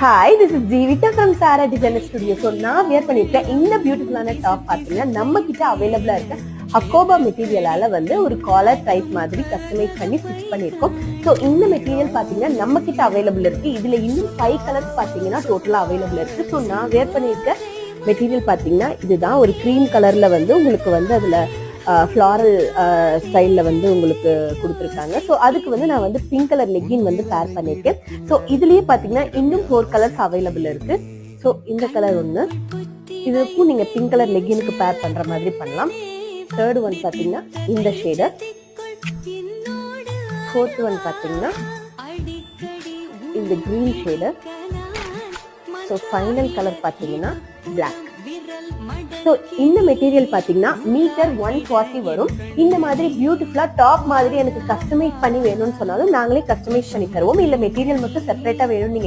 Hi, this is Jeevitha from Sara designer studio. So நான் wear பண்ணியிருக்கேன் இந்த பியூட்டிஃபுல்லான டாப் பார்த்தீங்கன்னா நம்ம கிட்ட அவைலபிளாக இருக்க ஹக்கோபா மெட்டீரியலால் வந்து ஒரு காலர் டைப் மாதிரி கஸ்டமைஸ் பண்ணி ஸ்டிச் பண்ணியிருக்கோம். ஸோ இந்த மெட்டீரியல் பார்த்தீங்கன்னா நம்ம கிட்ட அவைலபிள் இருக்குது. இதில் இன்னும் 5 கலர்ஸ் பார்த்தீங்கன்னா டோட்டலாக அவைலபிள் இருக்குது. ஸோ நான் வியர் பண்ணியிருக்க மெட்டீரியல் பார்த்தீங்கன்னா இதுதான். ஒரு க்ரீம் கலரில் வந்து உங்களுக்கு வந்து அதில் ஃப்ளாரல் ஸ்டைலில் வந்து உங்களுக்கு கொடுத்துருக்காங்க. ஸோ அதுக்கு வந்து நான் வந்து பிங்க் கலர் லெக்கின் வந்து பேர் பண்ணியிருக்கேன். ஸோ இதுலேயே பார்த்தீங்கன்னா இன்னும் 4 கலர்ஸ் அவைலபிள் இருக்குது. ஸோ இந்த கலர் ஒன்று, இதுக்கும் நீங்கள் பிங்க் கலர் லெக்கினுக்கு பேர் பண்ணுற மாதிரி பண்ணலாம். தேர்ட் ஒன் பார்த்தீங்கன்னா இந்த ஷேடர். ஃபோர்த் ஒன் பார்த்தீங்கன்னா இந்த green shader. So final colour பார்த்தீங்கன்னா பிளாக். ஸோ இந்த மெட்டீரியல் பார்த்தீங்கன்னா மீட்டர் 140 வரும். இந்த மாதிரி பியூட்டிஃபுல்லாக டாப் மாதிரி எனக்கு கஸ்டமைஸ் பண்ணி வேணும்னு சொன்னாலும் நாங்களே கஸ்டமைஸ் பண்ணி தருவோம். இல்லை மெட்டீரியல் மட்டும் செப்பரேட்டாக வேணும்னு